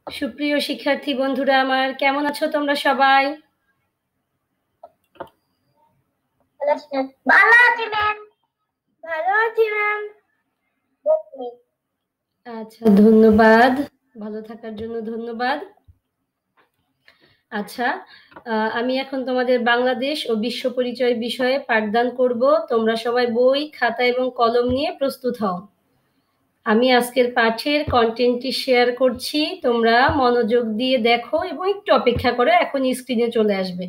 সুপ্রিয় শিক্ষার্থী বন্ধুরা আমার, কেমন আছো তোমরা সবাই? ভালো আছি ম্যাম। ভালো আছি ম্যাম। আচ্ছা, ধন্যবাদ। ভালো থাকার জন্য ধন্যবাদ। আচ্ছা, আমি এখন তোমাদের বাংলাদেশ ও বিশ্ব পরিচয় বিষয়ে পাঠদান করব। তোমরা সবাই বই, খাতা এবং কলম নিয়ে প্রস্তুত হও। আমি আজকের পাঠের কন্টেন্টটি শেয়ার করছি, তোমরা মনোযোগ দিয়ে দেখো এবং একটু অপেক্ষা করো, এখন স্ক্রিনে চলে আসবে।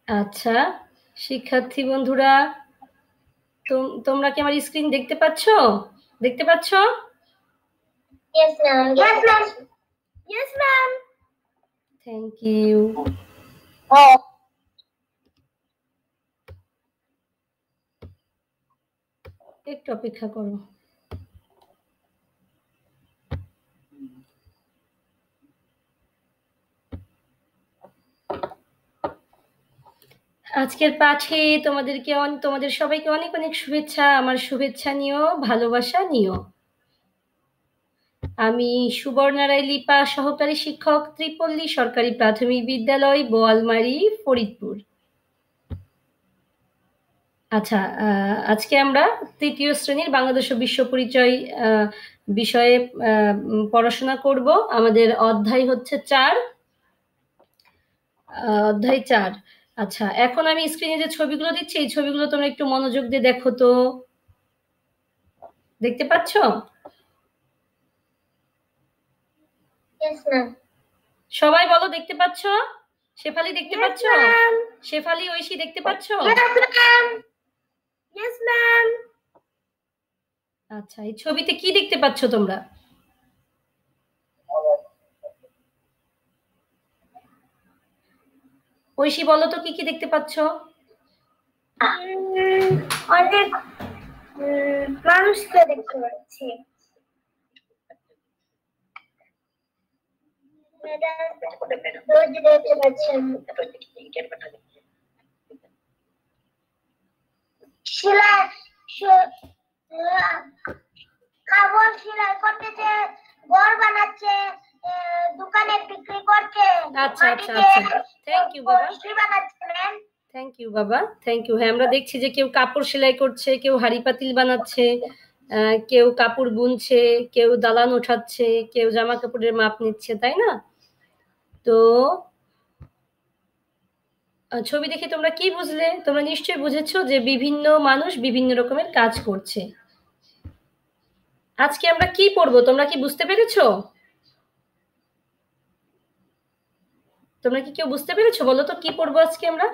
আচ্ছা শিক্ষার্থী বন্ধুরা, তোমরা কি আমার স্ক্রিন দেখতে পাচ্ছ? Yes ma'am. Yes ma'am. Yes ma'am. Thank you. একটু অপেক্ষা করো। আজকের পাঠে তোমাদের সবাইকে অনেক অনেক শুভেচ্ছা। আমার শুভেচ্ছা নিও, ভালোবাসা নিও। আমি সুবর্ণা রায় লিপা, সহকারী শিক্ষক, ত্রিপল্লী সরকারি প্রাথমিক বিদ্যালয়, বোয়ালমারী, ফরিদপুর। আচ্ছা, আজকে আমরা তৃতীয় শ্রেণীর বাংলাদেশ ও বিশ্ব পরিচয় বিষয়ে পড়াশোনা করব। আমাদের অধ্যায় হচ্ছে 4, অধ্যায় 4। আচ্ছা, এখন আমি স্ক্রিনে যে ছবিগুলো দিচ্ছি, এই ছবিগুলো তোমরা একটু মনোযোগ দিয়ে দেখো তো। দেখতে পাচ্ছ? সবাই বলো, দেখতে পাচ্ছ? শেফালি দেখতে পাচ্ছ? শেফালি, ঐশী দেখতে পাচ্ছ? আচ্ছা, এই ছবিতে কি দেখতে পাচ্ছ তোমরা? ঐশী বলো তো, কি কি দেখতে পাচ্ছ? অনেক মানুষকে দেখতে পাচ্ছি। কাপড় সেলাই করতেছে, ঘর বানাচ্ছে, দোকানে বিক্রি করছে। আচ্ছা আচ্ছা আচ্ছা, থ্যাংক ইউ বাবা। থ্যাংক ইউ বাবা, থ্যাংক ইউ। হ্যাঁ, আমরা দেখছি যে কেউ কাপড় সেলাই করছে, কেউ হাঁড়ি পাতিল বানাচ্ছে, কেউ কাপড় বুনছে, কেউ দালান ওঠাচ্ছে, কেউ জামা কাপড়ের মাপ নিচ্ছে, তাই না? তো ছবি দেখে তোমরা কি বুঝলে? তোমরা নিশ্চয়ই বুঝেছো যে বিভিন্ন মানুষ বিভিন্ন রকমের কাজ করছে। আজকে আমরা কি পড়বো তোমরা কি বুঝতে পেরেছো? তোমরা কি কেউ বুঝতে পেরেছো? বলো তো কি পড়বো আজকে আমরা?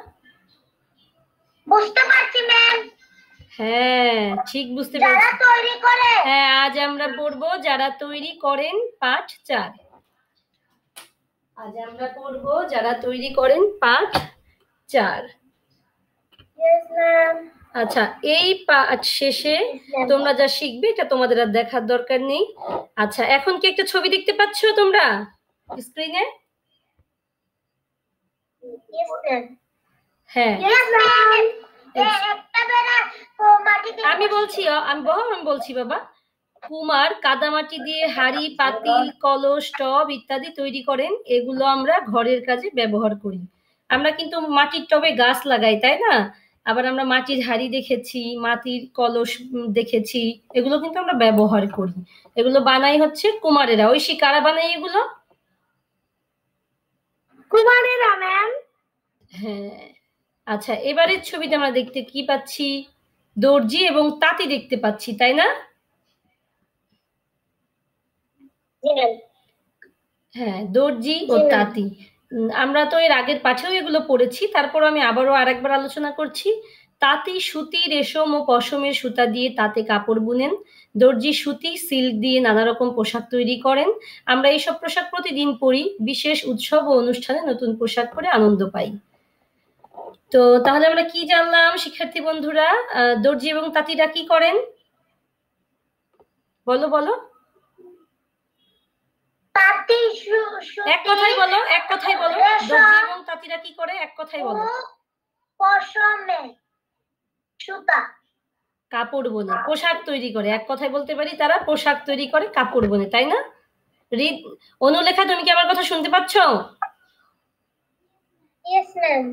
বুঝতে পারছি ম্যাম। হ্যাঁ, ঠিক বুঝতে পেরেছি। যারা তৈরি করে। হ্যাঁ, আজ আমরা পড়বো যারা তৈরি করেন, পাঠ 4। আজ আমরা পড়বো যারা তৈরি করেন, পাঠ 4। Yes ma'am. আচ্ছা, এই পাঠ শেষে তোমরা যা শিখবে এটা তোমাদের আর দেখার দরকার নেই। আচ্ছা, এখন কি একটা ছবি দেখতে পাচ্ছ তোমরা স্ক্রিনে? Yes ma'am. হ্যাঁ, Yes ma'am. আমি বলছি বাবা। কুমার কাদামাটি দিয়ে হাঁড়ি, পাতিল, কলস, টব ইত্যাদি তৈরি করেন। এগুলো আমরা ঘরের কাজে ব্যবহার করি। আমরা কিন্তু মাটির টবে গাছ লাগাই, তাই না? আবার আমরা মাটির হাঁড়ি দেখেছি, মাটির কলস দেখেছি, এগুলো কিন্তু আমরা ব্যবহার করি। এগুলো বানাই হচ্ছে কুমারেরা। ঐশী, কারা বানাই এগুলো? কুমারেরা ম্যাম। হ্যাঁ। আচ্ছা, এবারের ছবিতে আমরা দেখতে কি পাচ্ছি? দর্জি এবং তাঁতি দেখতে পাচ্ছি, তাই না? হ্যাঁ, দর্জি ও তাঁতি। আমরা তো এর আগের পাঠেও এগুলো পড়েছি, তারপর আমি আবারও আরেকবার আলোচনা করছি। তাঁতি সুতি, রেশম ও পশমের সুতা দিয়ে তাতে কাপড় বুনেন। দর্জি সুতি, সিল্ক দিয়ে নানা রকম পোশাক তৈরি করেন। আমরা এইসব পোশাক প্রতিদিন পরি, বিশেষ উৎসব ও অনুষ্ঠানে নতুন পোশাক পরে আনন্দ পাই। তো তাহলে আমরা কি জানলাম শিক্ষার্থী বন্ধুরা? দর্জি এবং তাঁতিরা কি করেন? বলো বলো। তাঁতি তাঁতি এক কথাই বলো, এক কথাই বলো। দর্জি এবং তাঁতিরা কি করে, এক কথাই বলো। পশমে সুতা কাপড় বোনে, পোশাক তৈরি করে। এক কথায় বলতে পারি তারা পোশাক তৈরি করে, কাপড় বোনে, তাই না? অনুলেখা, তুমি কি আমার কথা শুনতে পাচ্ছ? Yes ma'am.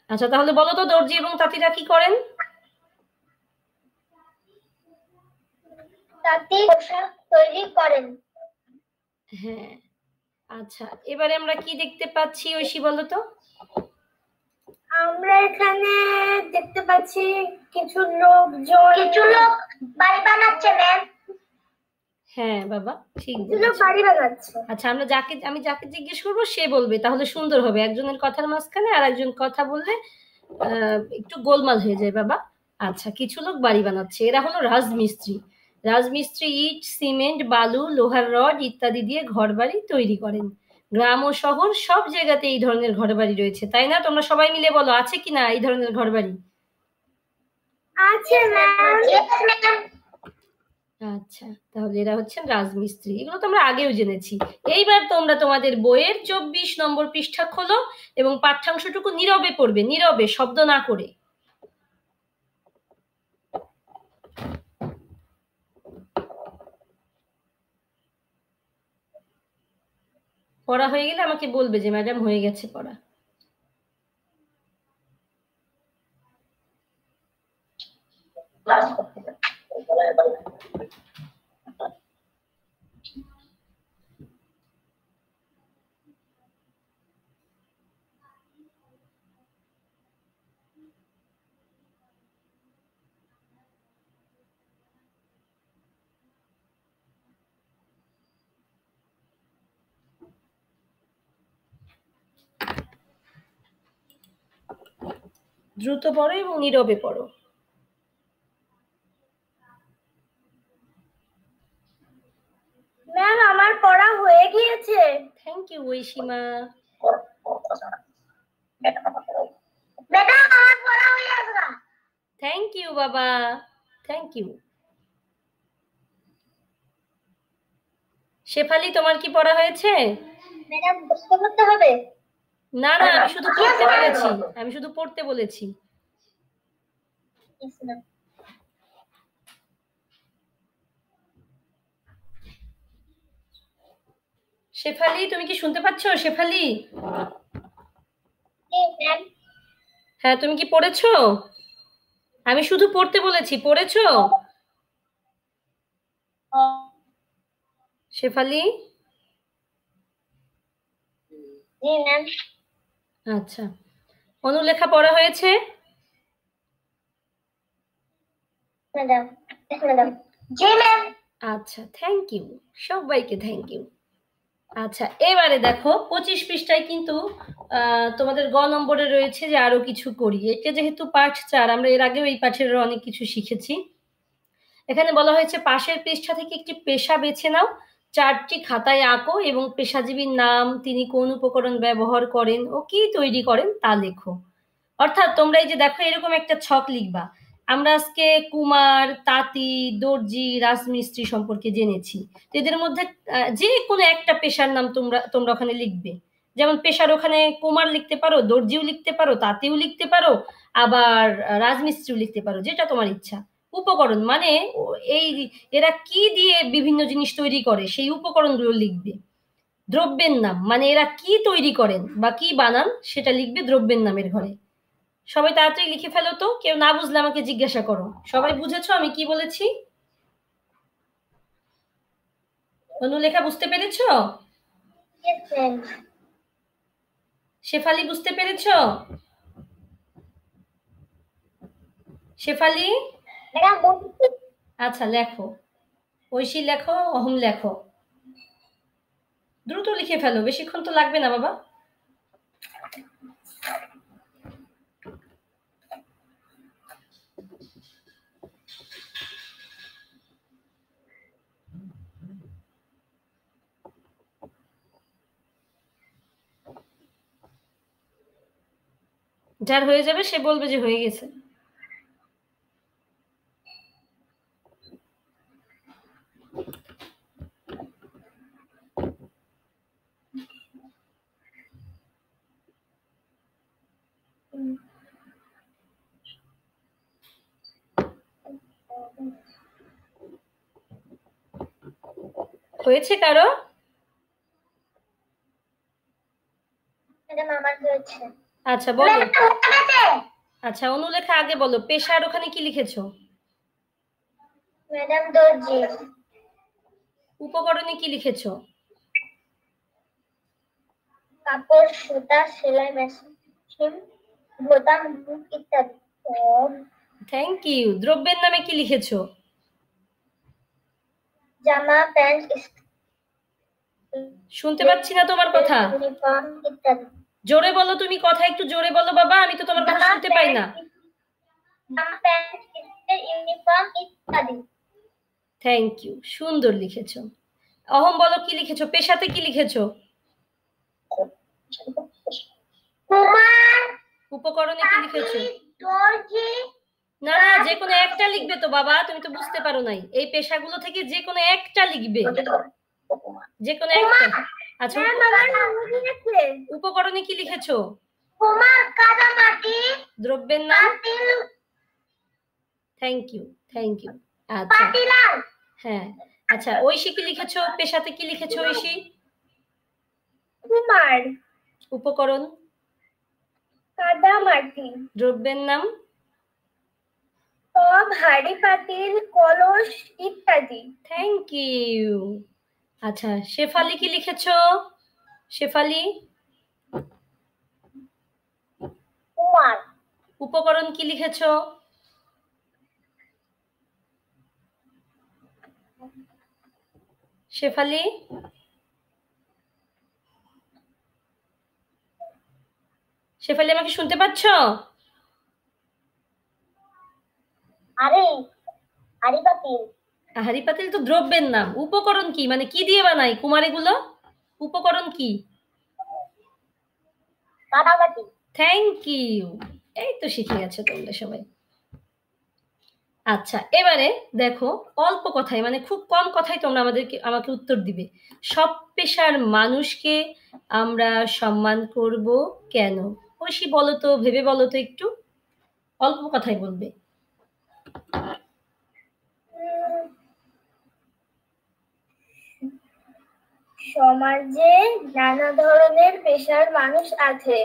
আচ্ছা, তাহলে বলো তো দর্জি এবং তাঁতিরা কি করেন? তাঁতি পোশাক তৈরি করেন। হ্যাঁ, আচ্ছা, এবারে আমরা কি দেখতে পাচ্ছি ঐশী, বলো তো? আমরা এখানে দেখতে পাচ্ছি কিছু লোক বাড়ি বানাচ্ছে ম্যাম। হ্যাঁ বাবা, ঠিক লোক বাড়ি বানাচ্ছে। আচ্ছা, আমি যাকে জিজ্ঞেস করবো সে বলবে, তাহলে সুন্দর হবে। একজনের কথার মাঝখানে আর একজন কথা বললে একটু গোলমাল হয়ে যায় বাবা। আচ্ছা, কিছু লোক বাড়ি বানাচ্ছে, এরা হলো রাজমিস্ত্রি। রাজমিস্ত্রি ইট, সিমেন্ট, বালু, লোহার রড ইত্যাদি দিয়ে ঘরবাড়ি তৈরি করেন। গ্রাম ও শহর সব জায়গাতে এই ধরনের ঘরবাড়ি রয়েছে, তাই না? তোমরা সবাই মিলে বলো, আছে কিনা এই ধরনের ঘরবাড়ি? আছে ম্যাম। আচ্ছা, তাহলে এরা হচ্ছেন রাজমিস্ত্রি। এগুলো তো আমরা আগেও জেনেছি। এইবার তোমরা তোমাদের বইয়ের 24 নম্বর পৃষ্ঠা খোলো এবং পাঠ্যাংশটুকু নীরবে পড়বে, নীরবে, শব্দ না করে। পড়া হয়ে গেলে আমাকে বলবে যে ম্যাডাম হয়ে গেছে পড়া। দ্রুত পড়ো এবং নীরবে পড়ো। ম্যাম, আমার পড়া হয়ে গিয়েছে। Thank you ঐশীমা। ম্যাডাম, আমার পড়া হয়ে গেছে। থ্যাংক ইউ বাবা, থ্যাংক ইউ। শেফালি, তোমার কি পড়া হয়েছে? ম্যাডাম, বসতে করতে হবে? না না, আমি শুধু পড়তে বলেছি, আমি শুধু পড়তে বলেছি। শেফালি, তুমি কি শুনতে পাচ্ছ? শেফালি, হ্যাঁ, তুমি কি পড়েছো? আমি শুধু পড়তে বলেছি, পড়েছো? শেফালি, আচ্ছা, অনুলেখা পড়া হয়েছে? আচ্ছা, থ্যাংক ইউ, সবাইকে থ্যাংক ইউ। আচ্ছা, এবারে দেখো 25 পৃষ্ঠায় কিন্তু তোমাদের গ নম্বরে রয়েছে যে আরো কিছু করি। এটা যেহেতু পাঠ 4, আমরা এর আগেও এই পাঠের অনেক কিছু শিখেছি। এখানে বলা হয়েছে পাশের পৃষ্ঠা থেকে একটি পেশা বেছে নাও, 4টি খাতায় আঁকো এবং পেশাজীবীর নাম, তিনি কোন উপকরণ ব্যবহার করেন ও কি তৈরি করেন তা লেখো। অর্থাৎ তোমরা এই যে দেখো, এরকম একটা ছক লিখবা। আমরা আজকে কুমার, তাঁতি, দর্জি, রাজমিস্ত্রি সম্পর্কে জেনেছি। তো এদের মধ্যে যে কোনো একটা পেশার নাম তোমরা ওখানে লিখবে। যেমন পেশার ওখানে কুমার লিখতে পারো, দর্জিও লিখতে পারো, তাঁতিও লিখতে পারো, আবার রাজমিস্ত্রিও লিখতে পারো, যেটা তোমার ইচ্ছা। উপকরণ মানে এই এরা কি দিয়ে বিভিন্ন জিনিস তৈরি করে সেই উপকরণগুলো লিখবে। দ্রব্যের নাম মানে এরা কি তৈরি করেন বা কি বানান সেটা লিখবে দ্রব্যের নামের ঘরে। সবাই তাড়াতাড়ি লিখে ফেলো তো, কেউ না বুঝলে আমাকে জিজ্ঞাসা করো। সবাই বুঝেছো আমি কি বলেছি? অনুলেখা, বুঝতে পেরেছো? শেফালি, বুঝতে পেরেছো? শেফালি, আচ্ছা লেখো। ঐশী লেখো, অহম লেখো। দ্রুত লিখে ফেলো, বেশিক্ষণ তো লাগবে না বাবা। যার হয়ে যাবে সে বলবে যে হয়ে গেছে। হয়েছে কারো? ম্যাডাম আমার হয়েছে। আচ্ছা বলো। আচ্ছা অনুলেখা আগে বলো, পেশার ওখানে কি লিখেছো? ম্যাডাম দর্জি। উপকরণে কি লিখেছো? কাপড়, সুতা, সেলাই মেশিন, বোতাম, বুক ইত্যাদি। Thank you. দ্রব্যের নামে কি লিখেছো? জামা, প্যান্ট, শুনতে পাচ্ছি না তোমার কথা, ইউনিফর্ম ইত্যাদি। জোরে বলো, তুমি কথা একটু জোরে বলো বাবা, আমি তো তোমার কথা শুনতে পাই না। জামা, প্যান্ট, ইউনিফর্ম ইত্যাদি। থ্যাংক ইউ, সুন্দর লিখেছো। অহম বলো কি লিখেছো, পেশাতে কি লিখেছো? কুমার, উপকরণে কি লিখেছো? দর্জি। না না, যে কোনো একটা লিখবে তো বাবা, তুমি তো বুঝতে পারো নাই, এই পেশাগুলো থেকে যে কোনো একটা লিখবে, যে কোনো একটা। আচ্ছা উপকরণে কি লিখেছো? কুমার, কাদামাটি, দ্রব্যের নাম? Thank you, thank you. আচ্ছা পাতিলাল। হ্যাঁ, আচ্ছা ঐশী কি লিখেছো, পেশাতে কি লিখেছো ঐশী? কুমার। উপকরণ? কাদামাটি। দ্রব্যের নাম? টব, হাঁড়ি, পাতিল, কলস ইত্যাদি। Thank you. আচ্ছা শেফালি কি লিখেছো? শেফালি? কুমার। উপকরণ কি লিখেছো? শেফালি? শেফালি আমাকে শুনতে পাচ্ছ? আরে হাঁড়ি, পাতিল। হাঁড়ি পাতিল তো দ্রব্যের নাম, উপকরণ কি, মানে কি দিয়ে বানাই কুমার এগুলো? উপকরণ কি? কাদামাটি। Thank you. এই তো শিখে গেছো তোমরা সবাই। আচ্ছা এবারে দেখো, অল্প কথায় মানে খুব কম কথায় তোমরা আমাকে উত্তর দিবে। সব পেশার মানুষকে আমরা সম্মান করব কেন? ঐশী বলো তো, ভেবে বলো তো একটু, অল্প কথায় বলবে। সমাজে নানা ধরনের পেশার মানুষ আছে,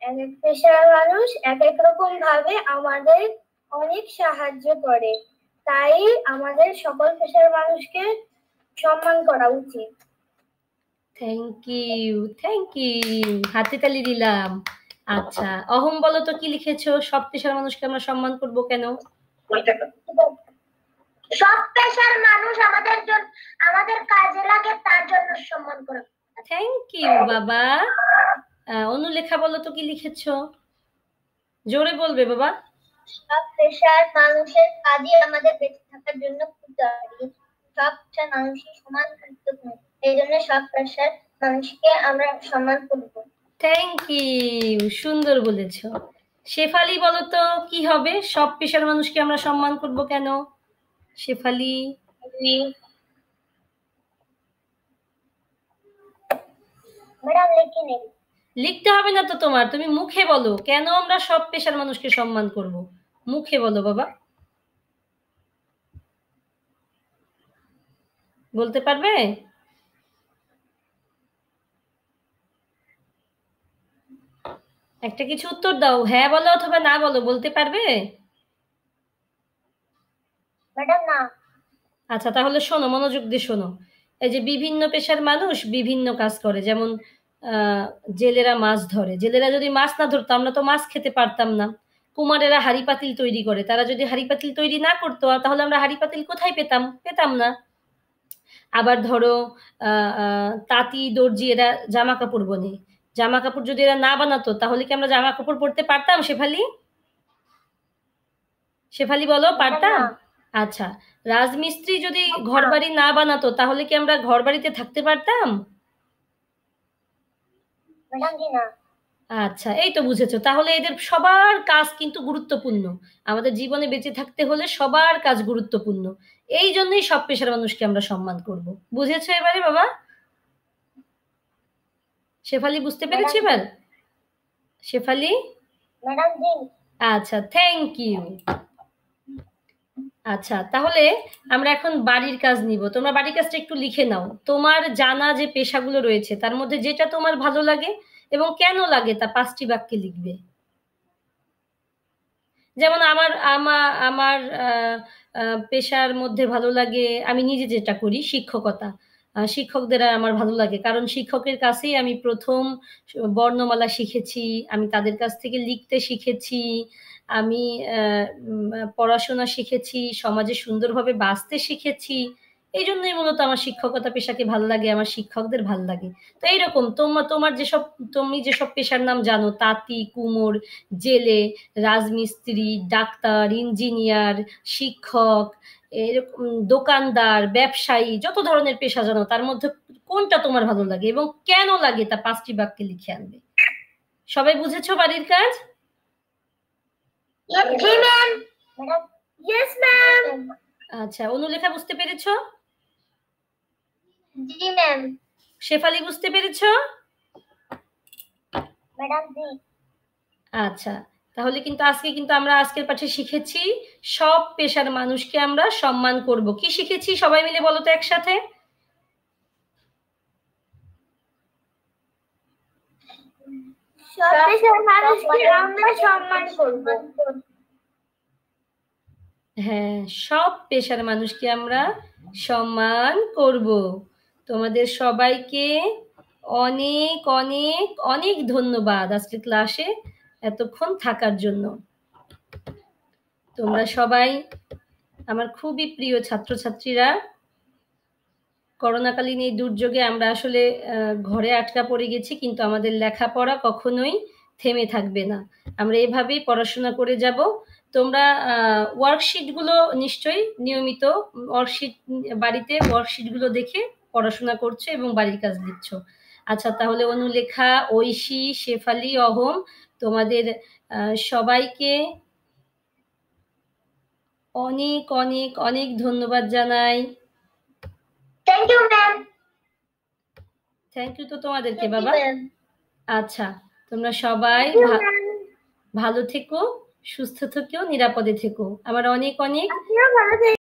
এক এক পেশার মানুষ এক এক রকম ভাবে আমাদের অনেক সাহায্য করে, তাই আমাদের সকল পেশার মানুষকে সম্মান করা উচিত। থ্যাংক ইউ, থ্যাংক ইউ, হাতে তালি দিলাম। আচ্ছা অহম বলো তো কি লিখেছো, সব পেশার মানুষকে আমরা সম্মান করব কেন? সব পেশার মানুষ আমাদের কাজে লাগে, তার জন্য সম্মান করা। থ্যাংক ইউ বাবা। অনুলেখা বলো তো কি লিখেছো, জোরে বলবে বাবা। সব পেশার মানুষের কাজই আমাদের বেঁচে থাকার জন্য খুব দরকারি। সব পেশার মানুষই সমান গুরুত্বপূর্ণ, এই জন্য সব পেশার মানুষকে আমরা সম্মান করব। থ্যাংক ইউ, সুন্দর বলেছ। শেফালি বলো তো কি হবে, সব পেশার মানুষকে আমরা সম্মান করব কেন? শেফালি? ম্যাডাম লিখে নেই। লিখতে হবে না তো তোমার, তুমি মুখে বলো কেন আমরা সব পেশার মানুষকে সম্মান করব, মুখে বলো বাবা। বলতে পারবে? একটা কিছু উত্তর দাও, হ্যাঁ বলো অথবা না বলো, বলতে পারবে? ম্যাডাম না। আচ্ছা তাহলে শোনো, মনোযোগ দিয়ে শোনো। এই যে বিভিন্ন পেশার মানুষ বিভিন্ন কাজ করে, যেমন জেলেরা মাছ ধরে, জেলেরা যদি মাছ না ধরতো আমরা তো মাছ খেতে পারতাম না। কুমারেরা হাঁড়ি পাতিল তৈরি করে, তারা যদি হাঁড়ি পাতিল তৈরি না করতো তাহলে আমরা হাঁড়ি পাতিল কোথায় পেতাম, পেতাম না। আবার ধরো তাঁতি দর্জি এরা জামা কাপড় বোনে, জামা কাপড় যদি এরা না বানাতো তাহলে কি আমরা জামা কাপড় পরতে পারতাম শেফালি? শেফালি বলো পারতাম? আচ্ছা রাজমিস্ত্রি যদি ঘর বাড়ি না বানাতো তাহলে কি আমরা ঘর বাড়িতে থাকতে পারতাম? আচ্ছা এই তো বুঝেছো, তাহলে এদের সবার কাজ কিন্তু গুরুত্বপূর্ণ, আমাদের জীবনে বেঁচে থাকতে হলে সবার কাজ গুরুত্বপূর্ণ, এই জন্যই সব পেশার মানুষকে আমরা সম্মান করব। বুঝেছো এবারে বাবা? শেফালি বুঝতে পেরেছি এবার? শেফালি? আচ্ছা থ্যাংক ইউ। আচ্ছা, তাহলে আমরা এখন বাড়ির কাজ নিব। তোমরা বাড়ির কাজটা একটু লিখে নাও। তোমার জানা যে পেশাগুলো রয়েছে তার মধ্যে যেটা তোমার ভালো লাগে এবং কেন লাগে তা ৫ টি বাক্যে লিখবে। যেমন আমার আমার পেশার মধ্যে ভালো লাগে, আমি নিজে যেটা করি শিক্ষকতা। শিক্ষকদের আমার ভালো লাগে কারণ শিক্ষকের কাছেই আমি ১ম বর্ণমালা শিখেছি। আমি তাদের কাছ থেকে লিখতে শিখেছি। আমি পড়াশোনা শিখেছি, সমাজে সুন্দরভাবে বাঁচতে শিখেছি। এইজন্যই মূলত আমার শিক্ষকতা পেশাকে ভাল লাগে, আমার শিক্ষকদের ভাল লাগে। তো এইরকম তোমার তুমি যেসব পেশার নাম জানো, তাঁতি, কুমোর, জেলে, রাজমিস্ত্রি, ডাক্তার, ইঞ্জিনিয়ার, শিক্ষক, এরকম দোকানদার, ব্যবসায়ী, যত ধরনের পেশা জানো তার মধ্যে কোনটা তোমার ভালো লাগে এবং কেন লাগে তা ৫ টি বাক্যে লিখে আনবে। সবাই বুঝেছো বাড়ির কাজ? জি ম্যাম। Yes ma'am. আচ্ছা, অনুলেখা বুঝতে পেরেছো? জি ম্যাম। শেফালি বুঝতে পেরেছো? ম্যাডাম জি। আচ্ছা, তাহলে কিন্তু আমরা আজকের পাঠে শিখেছি সব পেশার মানুষকে আমরা সম্মান করব। কি শিখেছি সবাই মিলে বলো তো একসাথে? সব পেশার মানুষকে আমরা সম্মান করব। হ্যাঁ, সব পেশার মানুষকে আমরা সম্মান করব। তোমাদের সবাইকে অনেক অনেক অনেক ধন্যবাদ আজকের ক্লাসে এতক্ষণ থাকার জন্য। তোমরা সবাই আমার খুবই প্রিয় ছাত্রছাত্রীরা। করোনাকালীন এই দুর্যোগে আমরা আসলে ঘরে আটকা পড়ে গেছি, কিন্তু আমাদের লেখাপড়া কখনোই থেমে থাকবে না। আমরা এভাবেই পড়াশোনা করে যাব। তোমরা ওয়ার্কশিটগুলো নিশ্চয়ই নিয়মিত বাড়িতে ওয়ার্কশিটগুলো দেখে পড়াশোনা করছো এবং বাড়ির কাজ লিখছো। আচ্ছা, তাহলে অনুলেখা, ঐশী, শেফালি, অহম, তোমাদের সবাইকে অনেক অনেক অনেক ধন্যবাদ জানাই। Thank you ma'am. Thank you তো তোমাদেরকে বাবা। আচ্ছা, তোমরা সবাই ভালো থেকো, সুস্থ থেকো, নিরাপদে থেকো। আমার অনেক অনেক আপনিও ভালো